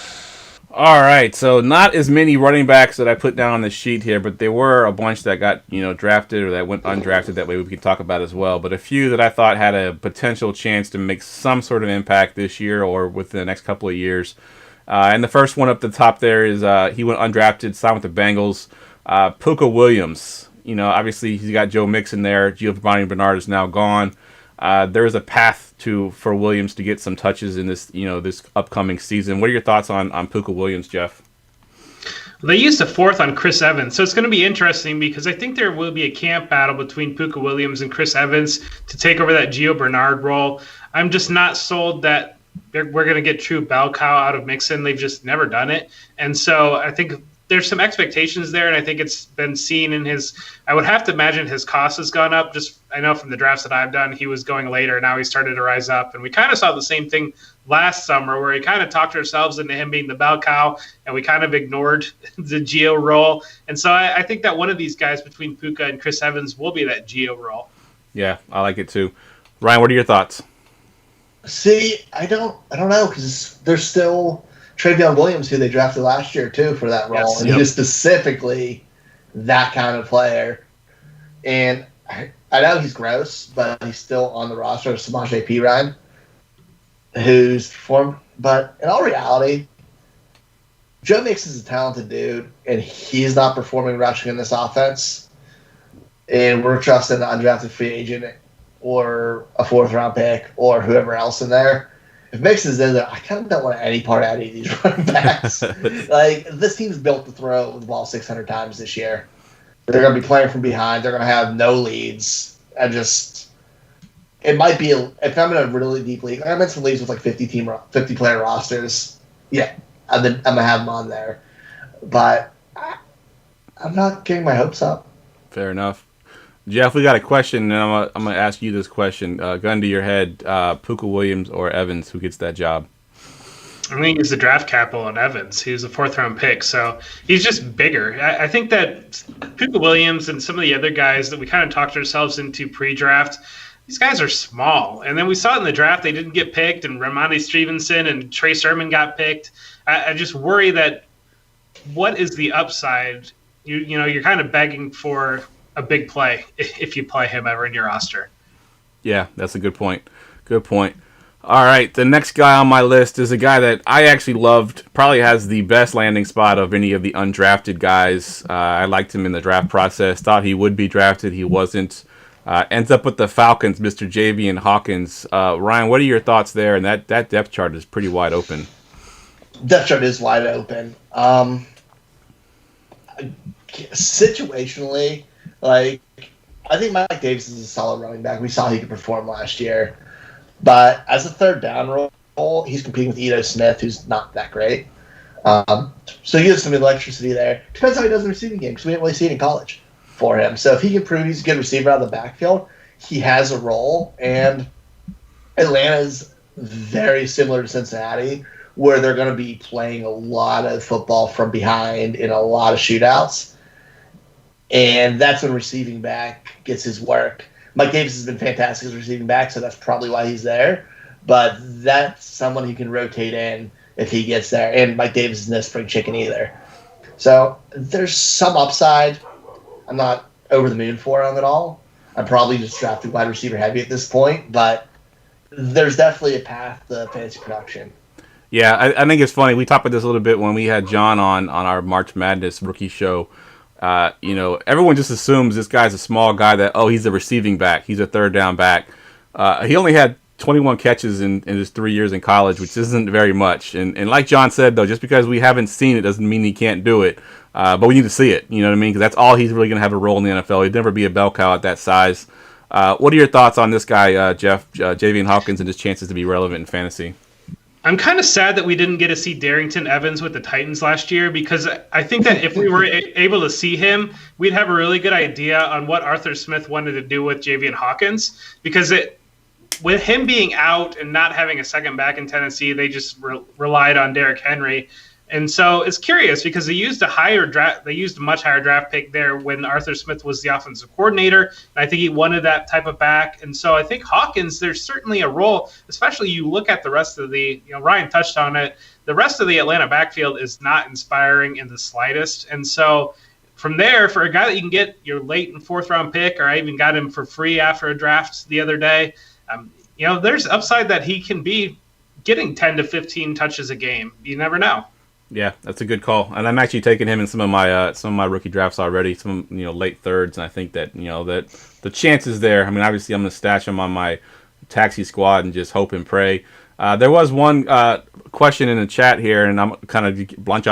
Speaker 2: All right, so not as many running backs that I put down on the sheet here, but there were a bunch that got drafted or that went undrafted. That way we could talk about as well. But a few that I thought had a potential chance to make some sort of impact this year or within the next couple of years. And the first one up the top there is he went undrafted, signed with the Bengals. Puka Williams. Obviously he's got Joe Mixon there. Giovanni Bernard is now gone. There is a path for Williams to get some touches in this this upcoming season. What are your thoughts on Puka Williams, Jeff?
Speaker 4: They used a fourth on Chris Evans, so it's going to be interesting because I think there will be a camp battle between Puka Williams and Chris Evans to take over that Gio Bernard role. I'm just not sold that we're going to get true bell cow out of Mixon. They've just never done it, and so I think there's some expectations there, and I think it's been seen in his – I would have to imagine his cost has gone up. Just I know from the drafts that I've done, he was going later. Now he started to rise up. And we kind of saw the same thing last summer where he kind of talked ourselves into him being the bell cow, and we kind of ignored the Gio role. And so I think that one of these guys between Puka and Chris Evans will be that Gio role.
Speaker 2: Yeah, I like it too. Ryan, what are your thoughts?
Speaker 3: See, I don't know because there's still – Travion Williams, who they drafted last year, too, for that role.
Speaker 4: Yes,
Speaker 3: and he is specifically that kind of player. And I know he's gross, but he's still on the roster of Samaje Perine, who's performed. But in all reality, Joe Mixon is a talented dude, and he's not performing rushing in this offense. And we're trusting an undrafted free agent or a fourth-round pick or whoever else in there. If Mixon's in there, I kind of don't want any part out of these running backs. This team's built to throw the ball 600 times this year. They're going to be playing from behind. They're going to have no leads. It might be, if I'm in a really deep league, I'm in some leagues with like 50 player rosters. Yeah, I'm going to have them on there. But I'm not getting my hopes up.
Speaker 2: Fair enough. Jeff, we got a question, and I'm gonna ask you this question. Gun to your head, Puka Williams or Evans, who gets that job?
Speaker 4: I think he's the draft capital on Evans. He was a fourth-round pick, so he's just bigger. I think that Puka Williams and some of the other guys that we kind of talked ourselves into pre-draft, these guys are small. And then we saw in the draft they didn't get picked, and Ramondre Stevenson and Trey Sermon got picked. I just worry that what is the upside? You're kind of begging for a big play if you play him ever in your roster.
Speaker 2: Yeah, that's a good point. Good point. All right, the next guy on my list is a guy that I actually loved. Probably has the best landing spot of any of the undrafted guys. I liked him in the draft process. Thought he would be drafted. He wasn't. Ends up with the Falcons, Mr. Javian Hawkins. Ryan, what are your thoughts there? And that depth chart is pretty wide open.
Speaker 3: Depth chart is wide open. Situationally, like, I think Mike Davis is a solid running back. We saw he could perform last year. But as a third down role, he's competing with Ito Smith, who's not that great. So he has some electricity there. Depends how he does in the receiving game, because we didn't really see it in college for him. So if he can prove he's a good receiver out of the backfield, he has a role. And Atlanta's very similar to Cincinnati, where they're going to be playing a lot of football from behind in a lot of shootouts. And that's when receiving back gets his work. Mike Davis has been fantastic as receiving back, so that's probably why he's there. But that's someone who can rotate in if he gets there. And Mike Davis isn't a spring chicken either. So there's some upside. I'm not over the moon for him at all. I'm probably just drafted wide receiver heavy at this point. But there's definitely a path to fantasy production.
Speaker 2: Yeah, I think it's funny. We talked about this a little bit when we had John on our March Madness rookie show. Everyone just assumes this guy's a small guy that, he's a receiving back. He's a third down back. He only had 21 catches in his 3 years in college, which isn't very much. And like John said, though, just because we haven't seen it doesn't mean he can't do it. But we need to see it, you know what I mean? Because that's all he's really going to have a role in the NFL. He'd never be a bell cow at that size. What are your thoughts on this guy, Jeff, Javian Hawkins, and his chances to be relevant in fantasy?
Speaker 4: I'm kind of sad that we didn't get to see Darrington Evans with the Titans last year, because I think that if we were able to see him, we'd have a really good idea on what Arthur Smith wanted to do with Javian Hawkins. Because with him being out and not having a second back in Tennessee, they just relied on Derrick Henry. And so it's curious because they used a much higher draft pick there when Arthur Smith was the offensive coordinator. And I think he wanted that type of back. And so I think Hawkins, there's certainly a role, especially you look at the rest of Ryan touched on it. The rest of the Atlanta backfield is not inspiring in the slightest. And so from there, for a guy that you can get your late and fourth round pick, or I even got him for free after a draft the other day, there's upside that he can be getting 10 to 15 touches a game. You never know.
Speaker 2: Yeah, that's a good call, and I'm actually taking him in some of my rookie drafts already. Some late thirds, and I think that that the chances there. I mean, obviously, I'm going to stash him on my taxi squad and just hope and pray. There was one question in the chat here, and I'm kind of blinded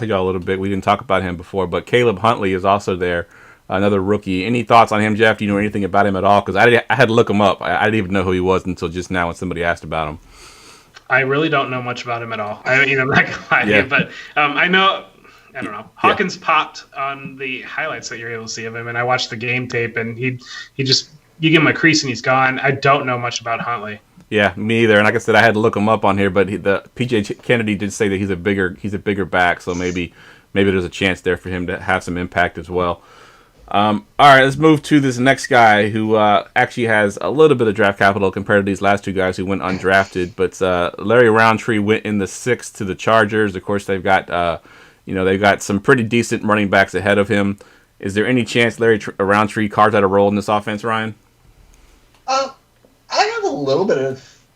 Speaker 2: y'all a little bit. We didn't talk about him before, but Caleb Huntley is also there, another rookie. Any thoughts on him, Jeff? Do you know anything about him at all? Because I had to look him up. I didn't even know who he was until just now when somebody asked about him.
Speaker 4: I really don't know much about him at all. I'm not gonna lie to you, but I don't know. Hawkins popped on the highlights that you're able to see of him, and I watched the game tape, and he just, you give him a crease and he's gone. I don't know much about Huntley.
Speaker 2: Yeah, me either. And like I said, I had to look him up on here, but the PJ Kennedy did say that he's a bigger back, so maybe there's a chance there for him to have some impact as well. All right, let's move to this next guy who actually has a little bit of draft capital compared to these last two guys who went undrafted. But Larry Roundtree went in the 6th to the Chargers. Of course, they've got they've got some pretty decent running backs ahead of him. Is there any chance Larry Roundtree carves out a role in this offense, Ryan?
Speaker 3: I have a little bit of.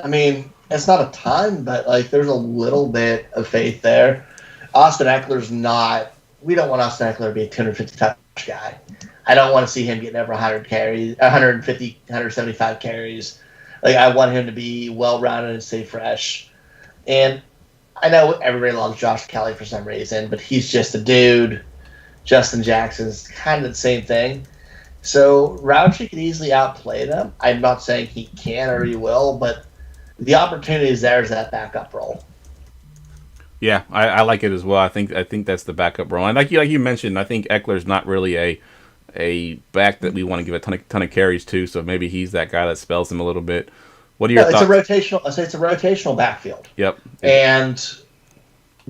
Speaker 3: I mean, it's not a ton, but there's a little bit of faith there. Austin Eckler's not. We don't want Austin Eckler to be a 250 touch guy. I don't want to see him getting over 100 carries, 150, 175 carries. I want him to be well-rounded and stay fresh. And I know everybody loves Josh Kelly for some reason, but he's just a dude. Justin Jackson's kind of the same thing. So Roundtree could easily outplay them. I'm not saying he can or he will, but the opportunity is there as that backup role.
Speaker 2: Yeah, I like it as well. I think that's the backup role. And like you mentioned, I think Eckler's not really a back that we want to give a ton of carries to. So maybe he's that guy that spells him a little bit. What are your thoughts?
Speaker 3: It's a rotational backfield.
Speaker 2: Yep.
Speaker 3: And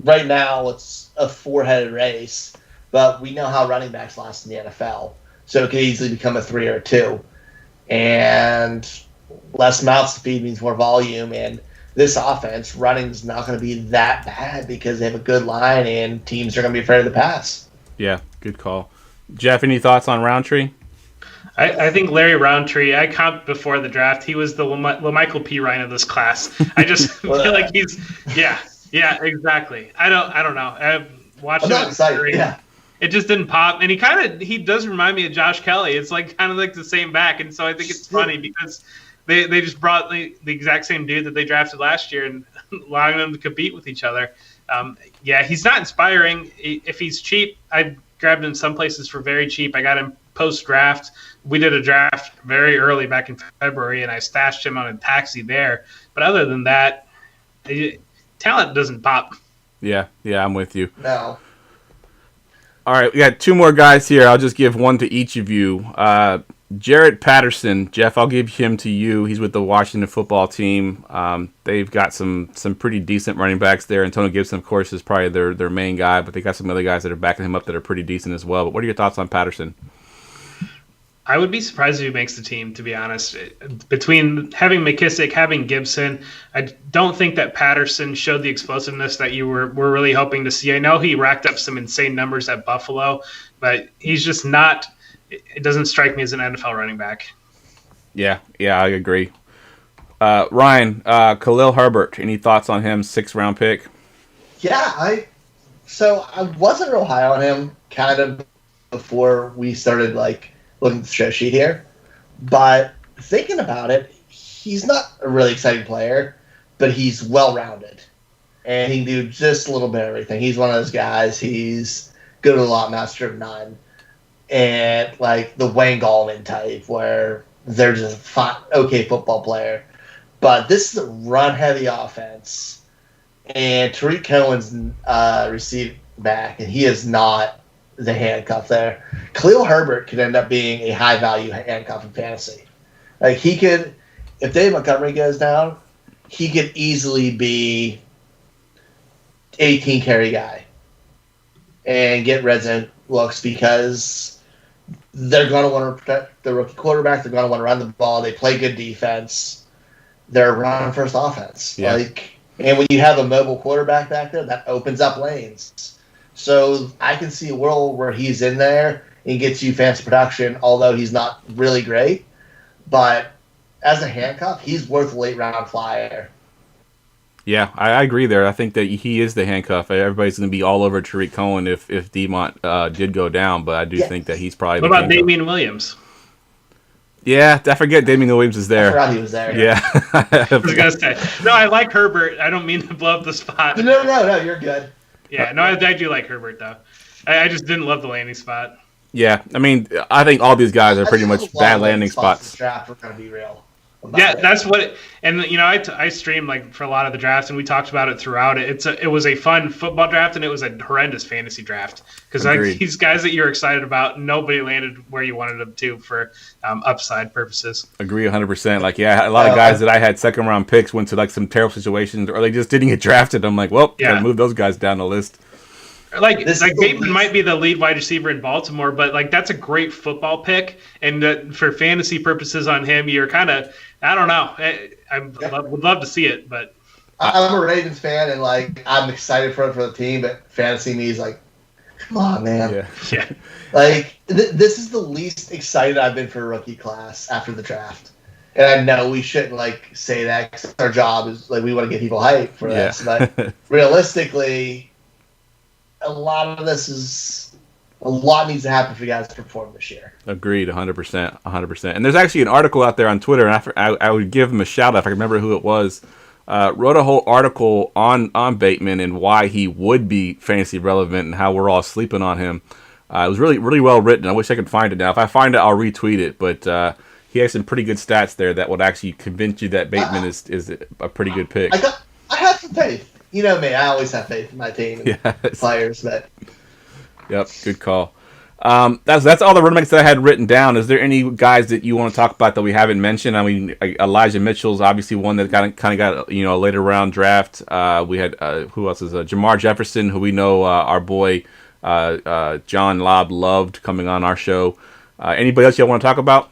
Speaker 3: right now it's a 4-headed race, but we know how running backs last in the NFL. So it could easily become a 3 or a 2. And less mouths to feed means more volume, and this offense, running is not going to be that bad because they have a good line and teams are going to be afraid of the pass.
Speaker 2: Yeah, good call. Jeff, any thoughts on Roundtree?
Speaker 4: I think Larry Roundtree, I comped before the draft. He was the LaMichael P. Ryan of this class. I just feel like he's, yeah, exactly. I don't know. I've watched
Speaker 3: I'm
Speaker 4: him.
Speaker 3: not excited. Yeah.
Speaker 4: It just didn't pop. And he does remind me of Josh Kelly. It's like kind of like the same back. And so I think it's funny because they just brought the exact same dude that they drafted last year and allowing them to compete with each other. Yeah, he's not inspiring. If he's cheap, I grabbed him some places for very cheap. I got him post-draft. We did a draft very early back in February, and I stashed him on a taxi there. But other than that, talent doesn't pop.
Speaker 2: Yeah, I'm with you.
Speaker 3: No.
Speaker 2: All right, we got two more guys here. I'll just give one to each of you. Jared Patterson, Jeff, I'll give him to you. He's with the Washington football team. They've got some pretty decent running backs there. Antonio Gibson, of course, is probably their main guy, but they got some other guys that are backing him up that are pretty decent as well. But what are your thoughts on Patterson?
Speaker 4: I would be surprised if he makes the team, to be honest. Between having McKissick, having Gibson, I don't think that Patterson showed the explosiveness that you were really hoping to see. I know he racked up some insane numbers at Buffalo, but he's just not – it doesn't strike me as an NFL running back. Yeah,
Speaker 2: I agree. Ryan, Khalil Herbert, any thoughts on him, 6th-round pick?
Speaker 3: Yeah, I wasn't real high on him kind of before we started, looking at the show sheet here. But thinking about it, he's not a really exciting player, but he's well-rounded. And he can do just a little bit of everything. He's one of those guys. He's good at a lot, master of none. And, the Wayne Gallman type, where they're just a fine, okay football player. But this is a run-heavy offense. And Tariq Cohen's received back, and he is not the handcuff there. Khalil Herbert could end up being a high-value handcuff in fantasy. He could, if Dave Montgomery goes down, he could easily be 18 carry guy and get red zone looks because they're going to want to protect the rookie quarterback. They're going to want to run the ball. They play good defense. They're a run-first offense.
Speaker 2: Yeah.
Speaker 3: And when you have a mobile quarterback back there, that opens up lanes. So I can see a world where he's in there and gets you fancy production, although he's not really great. But as a handcuff, he's worth a late-round flyer.
Speaker 2: Yeah, I agree there. I think that he is the handcuff. Everybody's going to be all over Tariq Cohen if DeMont did go down, but I do think that he's probably
Speaker 4: What
Speaker 2: the
Speaker 4: about
Speaker 2: handcuff.
Speaker 4: Damian Williams?
Speaker 2: Yeah, I forget Damian Williams is there.
Speaker 3: I forgot he was there.
Speaker 2: Yeah.
Speaker 4: I was going to say. No, I like Herbert. I don't mean to blow up the spot.
Speaker 3: No, you're good.
Speaker 4: Yeah, no, I do like Herbert, though. I just didn't love the landing spot.
Speaker 2: Yeah, I mean, I think all these guys are pretty much bad landing spots.
Speaker 3: Draft, we're going to be real.
Speaker 4: Yeah, that's what I streamed for a lot of the drafts, and we talked about it throughout it. It was a fun football draft, and it was a horrendous fantasy draft because these guys that you're excited about, nobody landed where you wanted them to for upside purposes.
Speaker 2: Agree 100%. A lot of guys that I had 2nd-round picks went to some terrible situations, or they just didn't get drafted. I'm like, well, gotta move those guys down the list.
Speaker 4: Bateman might be the lead wide receiver in Baltimore, but that's a great football pick, and for fantasy purposes on him, you're kind of, I don't know. I would love to see it, but
Speaker 3: I'm a Ravens fan, and I'm excited for the team, but fantasy me is come on, man.
Speaker 4: Yeah.
Speaker 3: This is the least excited I've been for a rookie class after the draft. And I know we shouldn't say that because our job is we want to get people hyped for this, but realistically, a lot needs to happen for you guys to perform this year.
Speaker 2: Agreed, 100%. And there's actually an article out there on Twitter, and I would give him a shout out if I can remember who it was. Wrote a whole article on Bateman and why he would be fantasy relevant and how we're all sleeping on him. It was really, really well written. I wish I could find it now. If I find it, I'll retweet it. But he has some pretty good stats there that would actually convince you that Bateman is a pretty good pick.
Speaker 3: I have some faith. You know me, I always have faith in my team and players. But
Speaker 2: yep, good call. That's all the running backs that I had written down. Is there any guys that you want to talk about that we haven't mentioned? I mean, Elijah Mitchell's obviously one that kind of got a later round draft. We had who else is Jamar Jefferson, who we know our boy John Lobb loved coming on our show. Anybody else you want to talk about?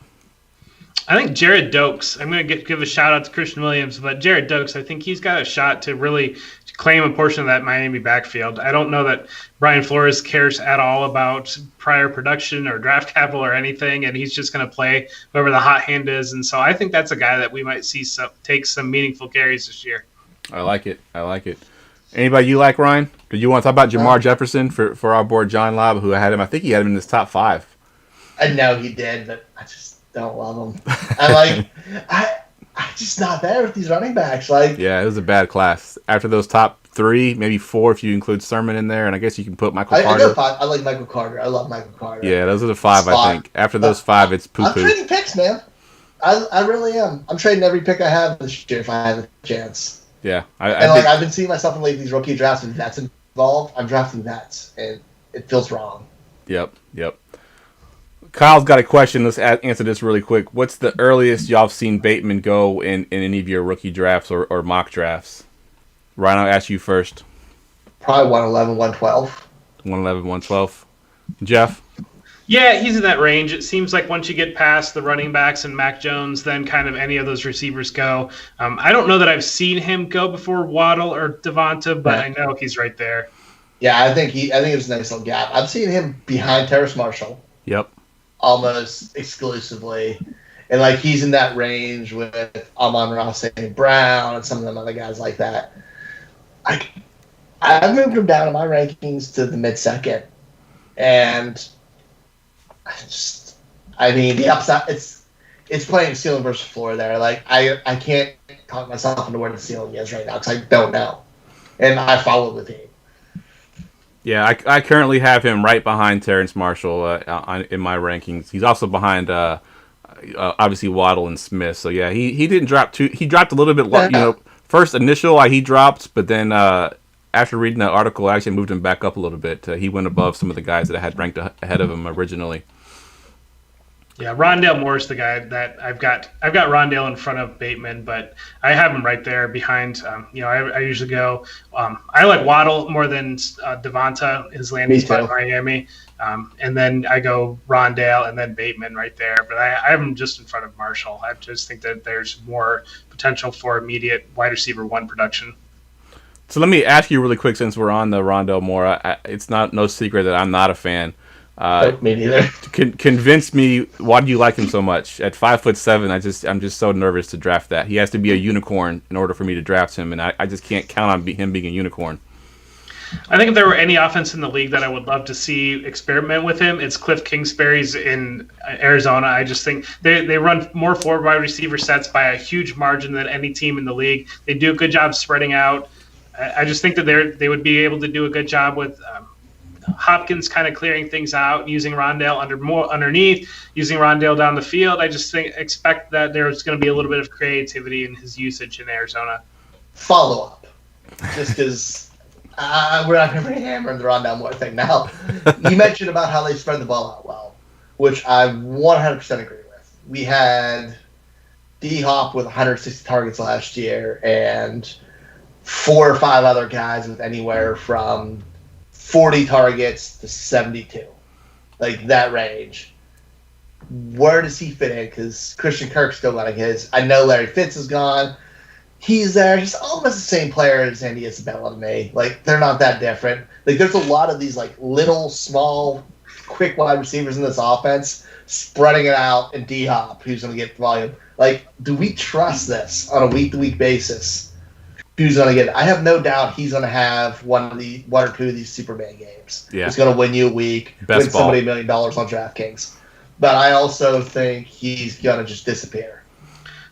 Speaker 4: I think Jared Dokes. I'm going to give a shout out to Christian Williams, but Jared Dokes, I think he's got a shot to really claim a portion of that Miami backfield. I don't know that Brian Flores cares at all about prior production or draft capital or anything, and he's just going to play whoever the hot hand is. And so I think that's a guy that we might see take some meaningful carries this year.
Speaker 2: I like it. Anybody you like, Ryan? Do you want to talk about Jamar Jefferson for our board, John Lobb, who had him? I think he had him in his top 5.
Speaker 3: I know he did, but I just don't love him. I'm just not there with these running backs.
Speaker 2: Yeah, it was a bad class. After those top 3, maybe 4 if you include Sermon in there, and I guess you can put Michael Carter.
Speaker 3: I go 5. I like Michael Carter. I love Michael Carter.
Speaker 2: Yeah, those are the 5, I think. After those 5, it's poo-poo.
Speaker 3: I'm trading picks, man. I really am. I'm trading every pick I have this year if I have a chance.
Speaker 2: Yeah,
Speaker 3: I've been seeing myself in these rookie drafts with vets involved. I'm drafting vets, and it feels wrong.
Speaker 2: Yep. Kyle's got a question. Let's answer this really quick. What's the earliest y'all have seen Bateman go in any of your rookie drafts or mock drafts? Ryan, I'll ask you first.
Speaker 3: Probably 111, 112.
Speaker 2: 111, 112. Jeff?
Speaker 4: Yeah, he's in that range. It seems like once you get past the running backs and Mac Jones, then kind of any of those receivers go. I don't know that I've seen him go before Waddle or Devonta, but I know he's right there.
Speaker 3: Yeah, I think it's a nice little gap. I've seen him behind Terrace Marshall.
Speaker 2: Yep.
Speaker 3: Almost exclusively. And he's in that range with Amon-Ra St. Brown and some of them other guys like that. I've moved him down in my rankings to the mid-second. And the upside, it's playing ceiling versus floor there. I can't talk myself into where the ceiling is right now because I don't know. And I follow the team.
Speaker 2: Yeah, I currently have him right behind Terrence Marshall in my rankings. He's also behind, obviously, Waddle and Smith. So, yeah, he didn't drop too – he dropped a little bit, first initial he dropped, but then after reading that article, I actually moved him back up a little bit. He went above some of the guys that I had ranked ahead of him originally.
Speaker 4: Yeah, Rondale Moore's the guy that I've got Rondale in front of Bateman, but I have him right there behind. I usually go. I like Waddle more than Devonta, his landing spot in Miami, and then I go Rondale and then Bateman right there. But I have him just in front of Marshall. I just think that there's more potential for immediate wide receiver 1 production.
Speaker 2: So let me ask you really quick, since we're on the Rondale Moore, it's no secret that I'm not a fan.
Speaker 3: Me neither.
Speaker 2: Convince me, why do you like him so much? At 5'7", I'm just so nervous to draft that. He has to be a unicorn in order for me to draft him, and I just can't count on him being a unicorn.
Speaker 4: I think if there were any offense in the league that I would love to see experiment with him, it's Cliff Kingsbury's in Arizona. I just think they run more 4 wide receiver sets by a huge margin than any team in the league. They do a good job spreading out. I just think that they would be able to do a good job with Hopkins kind of clearing things out, using Rondale underneath, using Rondale down the field. I just expect that there's going to be a little bit of creativity in his usage in Arizona.
Speaker 3: Follow up, just because we're not going to be hammering the Rondale Moore thing now. You mentioned about how they spread the ball out well, which I 100% agree with. We had D-Hop with 160 targets last year, and 4 or 5 other guys with anywhere from 40 targets to 72, that range. Where does he fit in? Because Christian Kirk's still running his. I know Larry Fitz is gone. He's there. He's almost the same player as Andy Isabella to me. They're not that different. There's a lot of these little, small, quick wide receivers in this offense, spreading it out, and D-Hop, who's going to get volume. Do we trust this on a week-to-week basis? Who's going to get it? I have no doubt he's going to have one or 2 of these Superman games.
Speaker 2: Yeah.
Speaker 3: He's going to win you a week, win somebody $1 million on DraftKings. But I also think he's going to just disappear.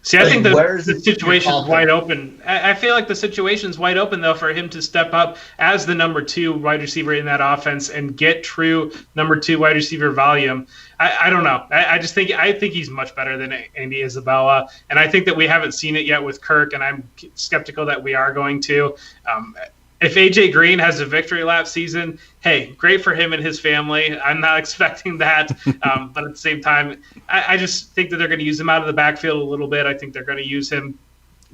Speaker 4: See, I think the situation's wide open. I feel like the situation's wide open, though, for him to step up as the number 2 wide receiver in that offense and get true number 2 wide receiver volume. I don't know. I think he's much better than Andy Isabella, and I think that we haven't seen it yet with Kirk, and I'm skeptical that we are going to. If AJ Green has a victory lap season, hey, great for him and his family. I'm not expecting that, but at the same time, I just think that they're going to use him out of the backfield a little bit. I think they're going to use him,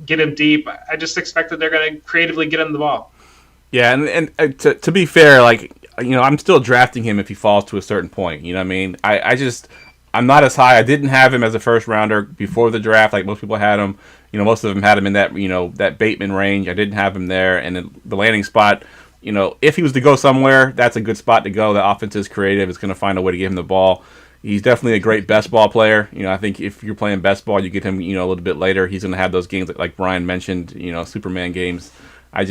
Speaker 4: get him deep. I just expect that they're going to creatively get him the ball.
Speaker 2: Yeah, and to be fair, I'm still drafting him if he falls to a certain point. You know what I mean? I'm not as high. I didn't have him as a first rounder before the draft, like most people had him. Most of them had him in that that Bateman range. I didn't have him there, and then the landing spot. If he was to go somewhere, that's a good spot to go. The offense is creative. It's going to find a way to give him the ball. He's definitely a great best ball player. I think if you're playing best ball, you get him, a little bit later. He's going to have those games like Brian mentioned, Superman games. I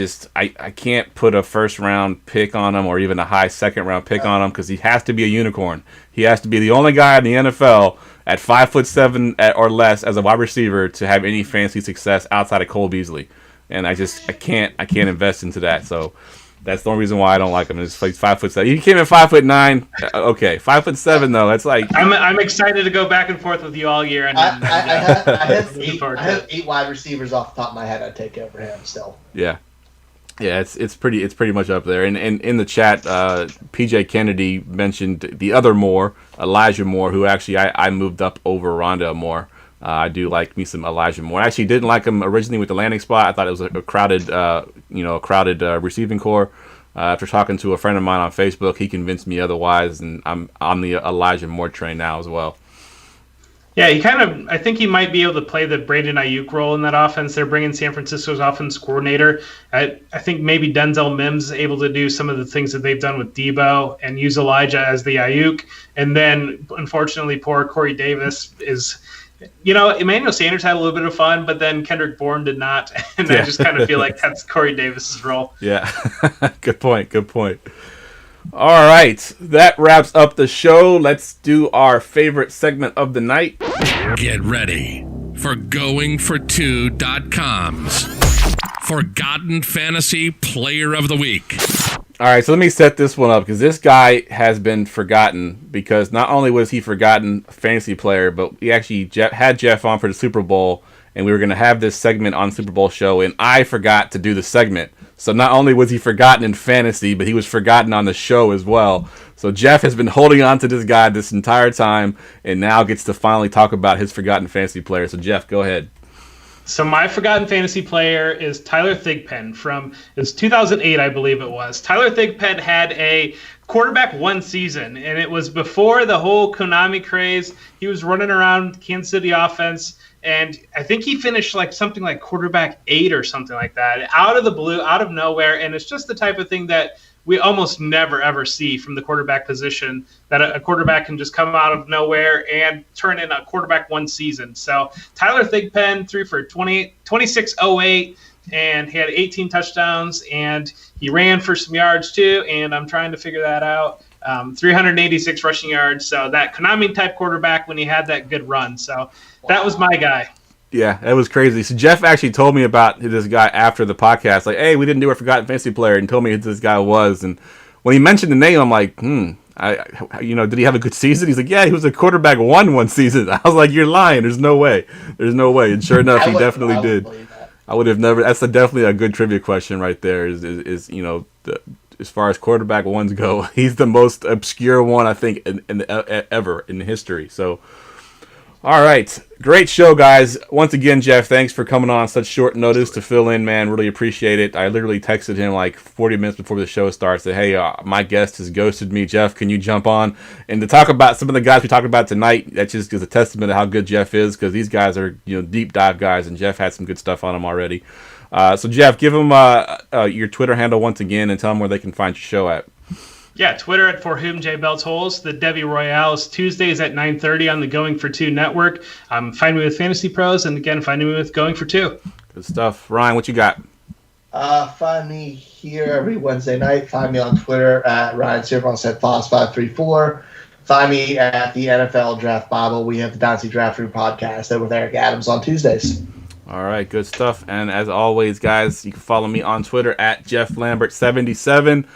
Speaker 2: can't put a first round pick on him or even a high second round pick on him because he has to be a unicorn. He has to be the only guy in the NFL at 5'7" or less as a wide receiver to have any fantasy success outside of Cole Beasley. And I can't invest into that. So that's the only reason why I don't like him. He's 5'7". He came in 5'9". Okay, 5'7" though. That's like
Speaker 4: I'm excited to go back and forth with you all year. And
Speaker 3: I have 8 wide receivers off the top of my head I'd take over him still.
Speaker 2: Yeah, it's pretty much up there. And in the chat, PJ Kennedy mentioned the other Moore, Elijah Moore, who actually I moved up over Rondale Moore. I do like me some Elijah Moore. I actually didn't like him originally with the landing spot. I thought it was a crowded receiving core. After talking to a friend of mine on Facebook, he convinced me otherwise, and I'm on the Elijah Moore train now as well.
Speaker 4: Yeah, I think he might be able to play the Brandon Ayuk role in that offense. They're bringing San Francisco's offense coordinator. I think maybe Denzel Mims is able to do some of the things that they've done with Tebow and use Elijah as the Ayuk. And then, unfortunately, poor Corey Davis is... Emmanuel Sanders had a little bit of fun, but then Kendrick Bourne did not. And I just kind of feel like that's Corey Davis's role.
Speaker 2: Yeah, good point. All right, that wraps up the show. Let's do our favorite segment of the night.
Speaker 5: Get ready for GoingFor2.com's Forgotten Fantasy Player of the Week.
Speaker 2: All right, so let me set this one up because this guy has been forgotten because not only was he forgotten fantasy player, but we actually had Jeff on for the Super Bowl, and we were going to have this segment on Super Bowl show, and I forgot to do the segment. So not only was he forgotten in fantasy, but he was forgotten on the show as well. So Jeff has been holding on to this guy this entire time, and now gets to finally talk about his forgotten fantasy player. So Jeff, go ahead.
Speaker 4: So my forgotten fantasy player is Tyler Thigpen from 2008, I believe it was. Tyler Thigpen had a quarterback one season, and it was before the whole Konami craze. He was running around Kansas City offense, and I think he finished something like quarterback 8 or something like that, out of the blue, out of nowhere. And it's just the type of thing that we almost never, ever see from the quarterback position, that a quarterback can just come out of nowhere and turn in a quarterback one season. So Tyler Thigpen threw for 2608, and he had 18 touchdowns, and he ran for some yards too, and I'm trying to figure that out. 386 rushing yards. So that Konami-type quarterback when he had that good run. So that was my guy.
Speaker 2: Yeah, that was crazy. So Jeff actually told me about this guy after the podcast. Like, hey, we didn't do a forgotten fantasy player, and told me who this guy was. And when he mentioned the name, I'm like, did he have a good season? He's like, yeah, he was a quarterback one season. I was like, you're lying. There's no way. And sure enough, he definitely did. I would have never. That's definitely a good trivia question right there. Is as far as quarterback ones go, he's the most obscure one I think ever in history. So. All right. Great show, guys. Once again, Jeff, thanks for coming on such short notice to fill in, man. Really appreciate it. I literally texted him like 40 minutes before the show starts. Said, hey, my guest has ghosted me. Jeff, can you jump on? And to talk about some of the guys we talked about tonight, that just is a testament to how good Jeff is, because these guys are deep dive guys, and Jeff had some good stuff on him already. So, Jeff, give them your Twitter handle once again and tell them where they can find your show at.
Speaker 4: Yeah, Twitter at For Whom J Belts Holes. The Devy Royale is Tuesdays at 9:30 on the Going For Two network. Find me with Fantasy Pros, and again, find me with Going For Two.
Speaker 2: Good stuff. Ryan, what you got?
Speaker 3: Find me here every Wednesday night. Find me on Twitter at Ryan Sirfon, said Foss534. Find me at the NFL Draft Bible. We have the Dynasty Draft Room podcast with Eric Adams on Tuesdays.
Speaker 2: All right, good stuff. And as always, guys, you can follow me on Twitter at JeffLambert77.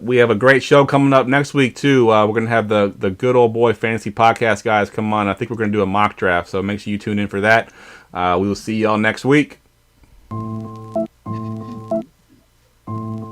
Speaker 2: We have a great show coming up next week too. We're gonna have the Good Old Boy Fantasy Podcast guys come on. I think we're gonna do a mock draft, so make sure you tune in for that. We will see y'all next week.